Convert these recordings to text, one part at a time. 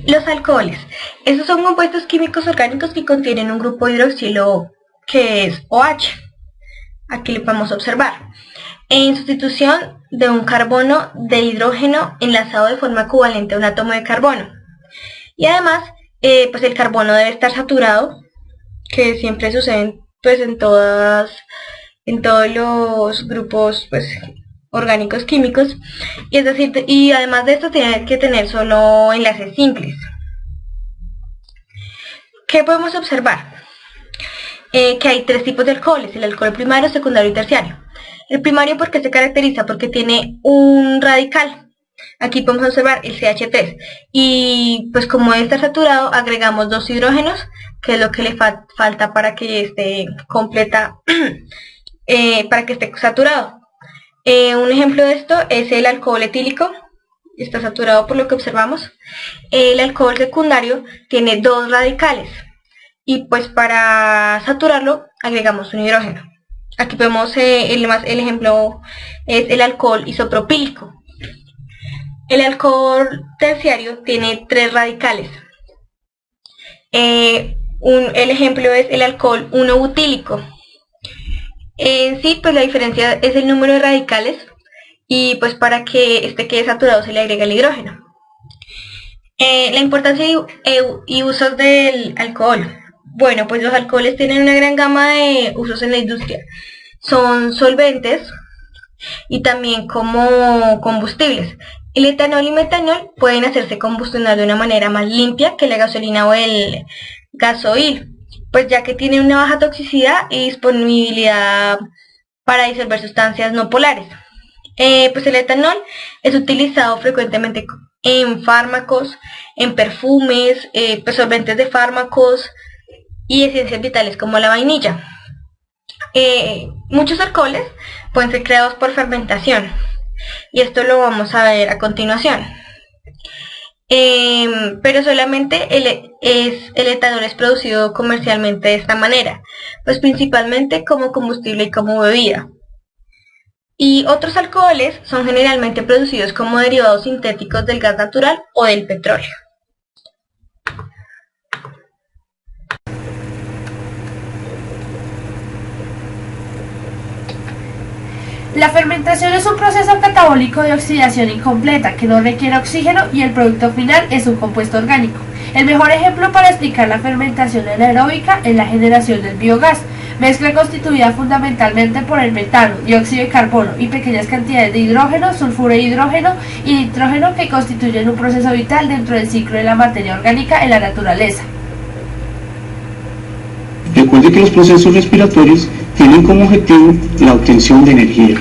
Los alcoholes. Estos son compuestos químicos orgánicos que contienen un grupo hidroxilo que es OH. Aquí lo podemos observar. En sustitución de un carbono de hidrógeno enlazado de forma equivalente a un átomo de carbono. Y además, pues el carbono debe estar saturado, que siempre sucede pues en todos los grupos pues orgánicos químicos, y es decir, y además de esto tiene que tener solo enlaces simples. ¿Qué podemos observar? Que hay tres tipos de alcoholes: el alcohol primario, secundario y terciario. El primario, ¿por qué se caracteriza? Porque tiene un radical. Aquí podemos observar el CH3, y pues como debe estar saturado, agregamos dos hidrógenos, que es lo que le falta para que esté completa, para que esté saturado. Un ejemplo de esto es el alcohol etílico, está saturado por lo que observamos. El alcohol secundario tiene dos radicales, y pues para saturarlo agregamos un hidrógeno. Aquí vemos el ejemplo es el alcohol isopropílico. El alcohol terciario tiene tres radicales. El ejemplo es el alcohol 1-butílico. En sí, pues la diferencia es el número de radicales, y pues para que este quede saturado se le agrega el hidrógeno. La importancia y usos del alcohol. Bueno, pues los alcoholes tienen una gran gama de usos en la industria. Son solventes y también como combustibles. El etanol y metanol pueden hacerse combustionar de una manera más limpia que la gasolina o el gasoil, pues ya que tienen una baja toxicidad y disponibilidad para disolver sustancias no polares. Pues el etanol es utilizado frecuentemente en fármacos, en perfumes, pues solventes de fármacos y esencias vitales como la vainilla. Muchos alcoholes pueden ser creados por fermentación, y esto lo vamos a ver a continuación. Pero solamente el etanol es producido comercialmente de esta manera, pues principalmente como combustible y como bebida. Y otros alcoholes son generalmente producidos como derivados sintéticos del gas natural o del petróleo. La fermentación es un proceso catabólico de oxidación incompleta que no requiere oxígeno, y el producto final es un compuesto orgánico. El mejor ejemplo para explicar la fermentación anaeróbica es la generación del biogás, mezcla constituida fundamentalmente por el metano, dióxido de carbono y pequeñas cantidades de hidrógeno, sulfuro de hidrógeno y nitrógeno, que constituyen un proceso vital dentro del ciclo de la materia orgánica en la naturaleza. Recuerde que los procesos respiratorios tienen como objetivo la obtención de energía.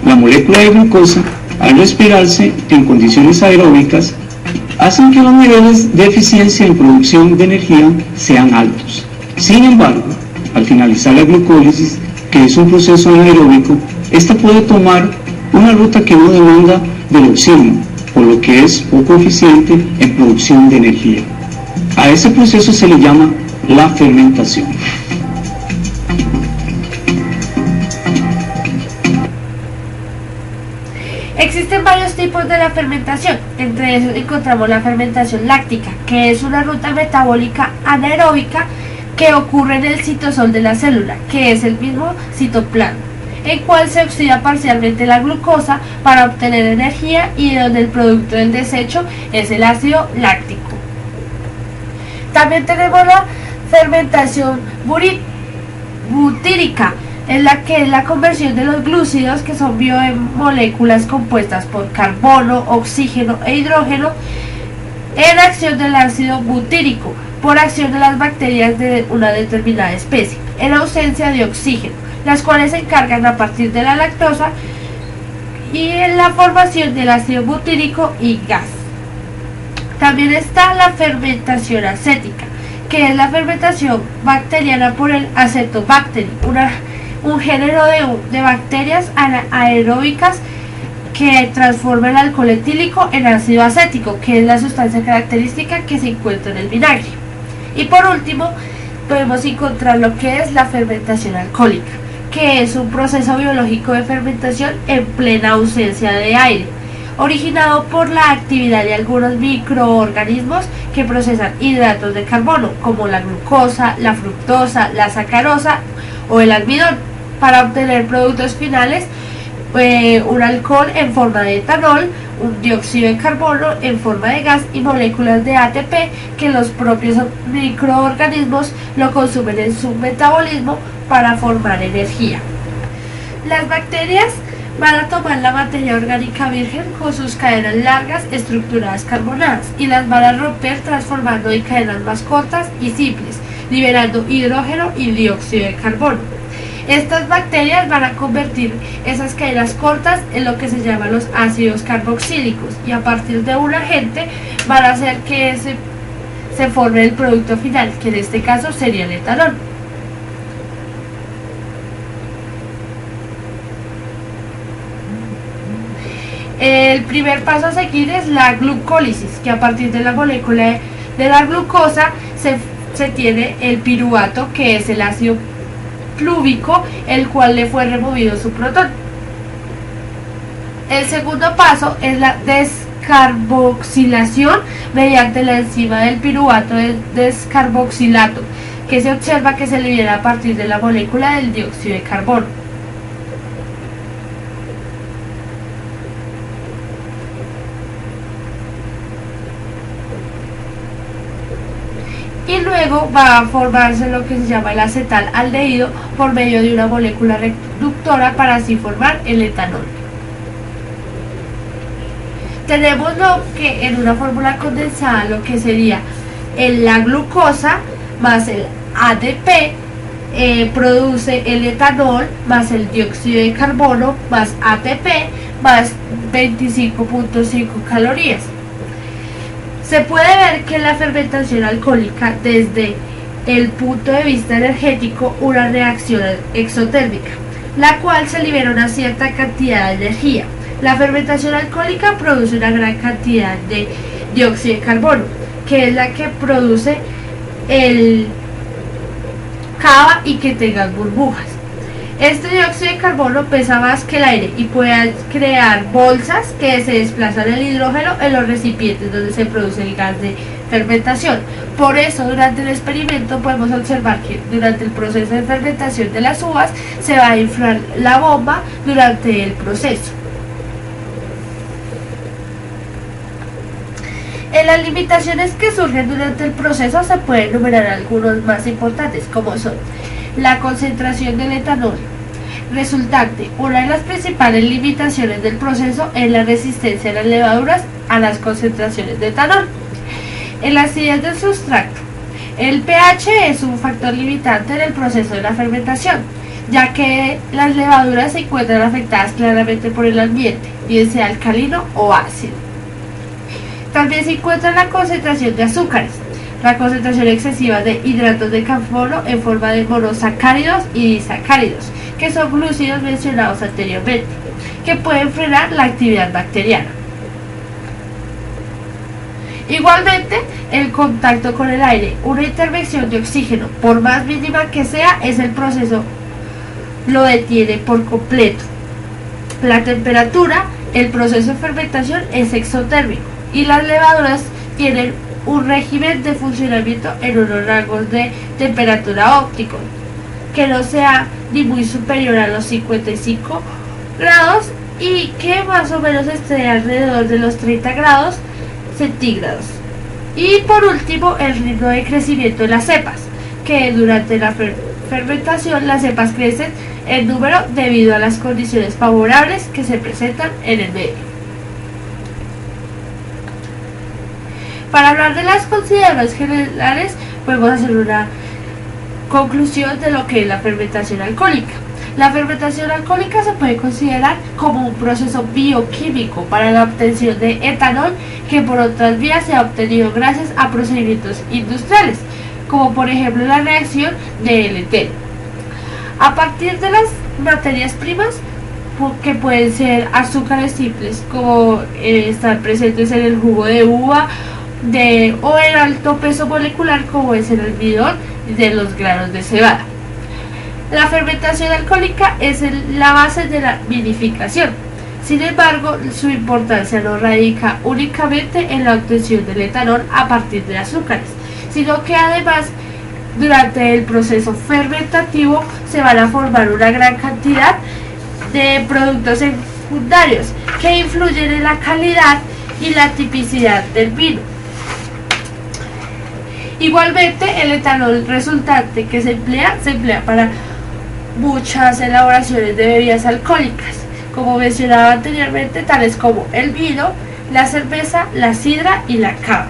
La molécula de glucosa, al respirarse en condiciones aeróbicas, hacen que los niveles de eficiencia en producción de energía sean altos. Sin embargo, al finalizar la glucólisis, que es un proceso anaeróbico, esta puede tomar una ruta que no demanda del oxígeno, por lo que es poco eficiente en producción de energía. A ese proceso se le llama la fermentación. Existen varios tipos de la fermentación. Entre esos encontramos la fermentación láctica, que es una ruta metabólica anaeróbica que ocurre en el citosol de la célula, que es el mismo citoplasma, en cual se oxida parcialmente la glucosa para obtener energía, y donde el producto del desecho es el ácido láctico. También tenemos la fermentación butírica, en la que es la conversión de los glúcidos, que son biomoléculas compuestas por carbono, oxígeno e hidrógeno, en acción del ácido butírico, por acción de las bacterias de una determinada especie, en ausencia de oxígeno, las cuales se encargan a partir de la lactosa y en la formación del ácido butírico y gas. También está la fermentación acética, que es la fermentación bacteriana por el Acetobacter, un género de bacterias anaeróbicas que transforma el alcohol etílico en ácido acético, que es la sustancia característica que se encuentra en el vinagre. Y por último, podemos encontrar lo que es la fermentación alcohólica, que es un proceso biológico de fermentación en plena ausencia de aire, originado por la actividad de algunos microorganismos que procesan hidratos de carbono, como la glucosa, la fructosa, la sacarosa o el almidón, para obtener productos finales, un alcohol en forma de etanol, un dióxido de carbono en forma de gas y moléculas de ATP que los propios microorganismos lo consumen en su metabolismo para formar energía. Las bacterias van a tomar la materia orgánica virgen con sus cadenas largas estructuradas carbonadas y las van a romper transformando en cadenas más cortas y simples, liberando hidrógeno y dióxido de carbono. Estas bacterias van a convertir esas cadenas cortas en lo que se llaman los ácidos carboxílicos y a partir de un agente van a hacer que se forme el producto final, que en este caso sería el etanol. El primer paso a seguir es la glucólisis, que a partir de la molécula de la glucosa se tiene el piruvato, que es el ácido plúvico, el cual le fue removido su protón. El segundo paso es la descarboxilación mediante la enzima del piruvato de descarboxilato, que se observa que se libera a partir de la molécula del dióxido de carbono. Y luego va a formarse lo que se llama el acetaldehído por medio de una molécula reductora para así formar el etanol. Tenemos lo que en una fórmula condensada lo que sería la glucosa más el ADP produce el etanol más el dióxido de carbono más ATP más 25.5 calorías. Se puede ver que la fermentación alcohólica, desde el punto de vista energético, una reacción exotérmica, la cual se libera una cierta cantidad de energía. La fermentación alcohólica produce una gran cantidad de dióxido de carbono, que es la que produce el cava y que tenga burbujas. Este dióxido de carbono pesa más que el aire y puede crear bolsas que se desplazan el hidrógeno en los recipientes donde se produce el gas de fermentación. Por eso, durante el experimento podemos observar que durante el proceso de fermentación de las uvas se va a inflar la bomba durante el proceso. En las limitaciones que surgen durante el proceso se pueden enumerar algunos más importantes, como son la concentración del etanol resultante. Una de las principales limitaciones del proceso es la resistencia de las levaduras a las concentraciones de etanol. La acidez del sustrato. El pH es un factor limitante en el proceso de la fermentación, ya que las levaduras se encuentran afectadas claramente por el ambiente, bien sea alcalino o ácido. También se encuentra la concentración de azúcares, la concentración excesiva de hidratos de carbono en forma de monosacáridos y disacáridos, que son glúcidos mencionados anteriormente, que pueden frenar la actividad bacteriana. Igualmente, el contacto con el aire, una intervención de oxígeno, por más mínima que sea, el proceso lo detiene por completo. La temperatura, el proceso de fermentación es exotérmico y las levaduras tienen un régimen de funcionamiento en unos rangos de temperatura ópticos, que no sea ni muy superior a los 55 grados y que más o menos esté alrededor de los 30 grados centígrados. Y por último, el ritmo de crecimiento de las cepas, que durante la fermentación las cepas crecen en número debido a las condiciones favorables que se presentan en el medio. Para hablar de las consideraciones generales, podemos hacer una conclusión de lo que es la fermentación alcohólica. La fermentación alcohólica se puede considerar como un proceso bioquímico para la obtención de etanol que por otras vías se ha obtenido gracias a procedimientos industriales, como por ejemplo la reacción de LT. A partir de las materias primas, que pueden ser azúcares simples, como estar presentes en el jugo de uva, o el alto peso molecular, como es el almidón de los granos de cebada. La fermentación alcohólica es la base de la vinificación. Sin embargo, su importancia no radica únicamente en la obtención del etanol a partir de azúcares, sino que además durante el proceso fermentativo se van a formar una gran cantidad de productos secundarios que influyen en la calidad y la tipicidad del vino. Igualmente, el etanol resultante que se emplea para muchas elaboraciones de bebidas alcohólicas, como mencionaba anteriormente, tales como el vino, la cerveza, la sidra y la cava.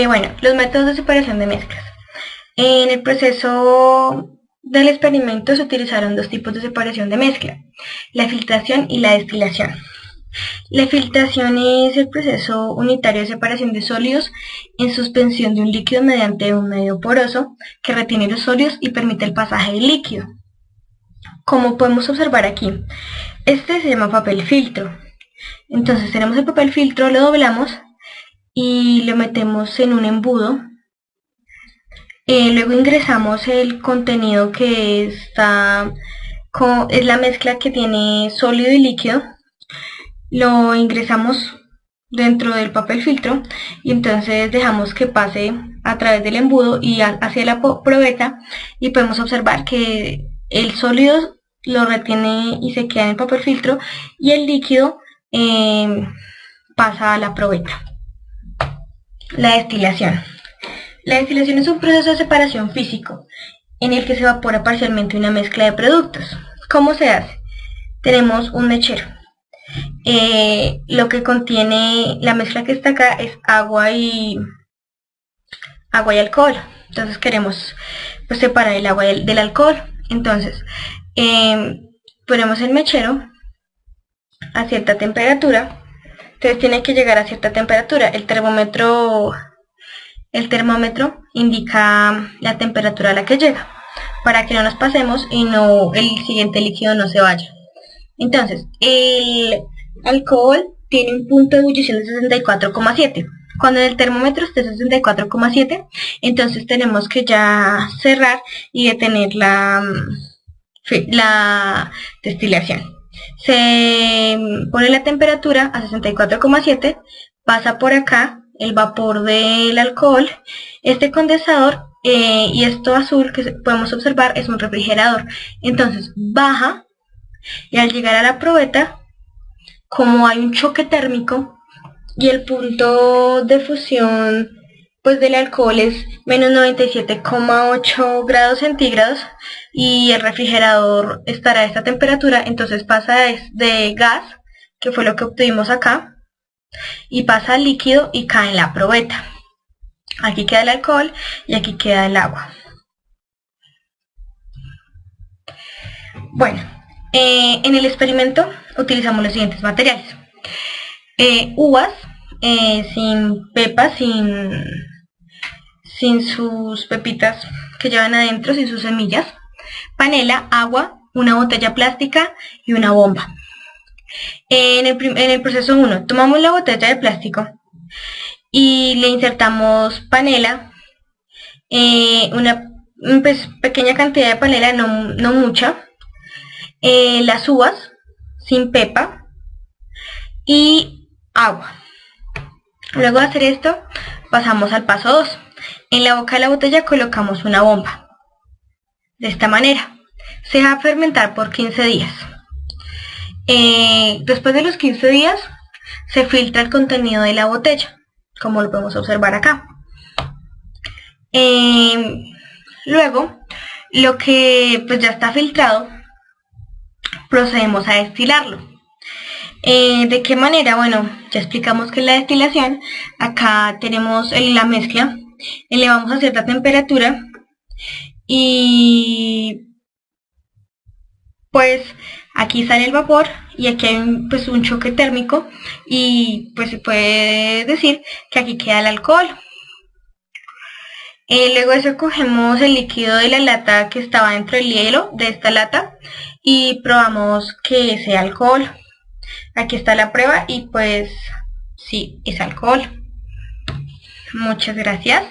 Bueno, los métodos de separación de mezclas. En el proceso del experimento se utilizaron dos tipos de separación de mezcla, la filtración y la destilación. La filtración es el proceso unitario de separación de sólidos en suspensión de un líquido mediante un medio poroso que retiene los sólidos y permite el pasaje del líquido. Como podemos observar aquí, este se llama papel filtro. Entonces tenemos el papel filtro, lo doblamos y lo metemos en un embudo. Luego ingresamos el contenido que es la mezcla que tiene sólido y líquido. Lo ingresamos dentro del papel filtro y entonces dejamos que pase a través del embudo y hacia la probeta, y podemos observar que el sólido lo retiene y se queda en el papel filtro, y el líquido pasa a la probeta. La destilación. La destilación es un proceso de separación físico en el que se evapora parcialmente una mezcla de productos. ¿Cómo se hace? Tenemos un mechero. Lo que contiene la mezcla que está acá es agua y alcohol. Entonces queremos pues separar el agua del alcohol. Entonces ponemos el mechero a cierta temperatura. Entonces tiene que llegar a cierta temperatura. El termómetro indica la temperatura a la que llega, para que no nos pasemos y el siguiente líquido no se vaya. Entonces, el alcohol tiene un punto de ebullición de 64,7. Cuando el termómetro esté 64,7, entonces tenemos que ya cerrar y detener la destilación. Se pone la temperatura a 64,7, pasa por acá el vapor del alcohol, este condensador y esto azul que podemos observar es un refrigerador. Entonces baja y al llegar a la probeta, como hay un choque térmico y el punto de fusión pues del alcohol es menos 97,8 grados centígrados y el refrigerador estará a esta temperatura, entonces pasa de gas, que fue lo que obtuvimos acá, y pasa al líquido y cae en la probeta. Aquí queda el alcohol y aquí queda el agua. Bueno, en el experimento utilizamos los siguientes materiales. Uvas sin pepa, sin sus pepitas que llevan adentro, sin sus semillas, panela, agua, una botella plástica y una bomba. En el proceso 1 tomamos la botella de plástico y le insertamos panela, una pequeña cantidad de panela, no mucha, las uvas sin pepa y agua. Luego de hacer esto pasamos al paso 2. En la boca de la botella colocamos una bomba. De esta manera se deja fermentar por 15 días. Después de los 15 días se filtra el contenido de la botella, como lo podemos observar acá. Luego, lo que pues ya está filtrado, procedemos a destilarlo. ¿De qué manera? Bueno, ya explicamos que en la destilación, acá tenemos la mezcla, elevamos a cierta temperatura y pues aquí sale el vapor y aquí hay un choque térmico y pues se puede decir que aquí queda el alcohol. Luego de eso cogemos el líquido de la lata que estaba dentro del hielo de esta lata y probamos que sea alcohol. Aquí está la prueba y pues sí, es alcohol. Muchas gracias.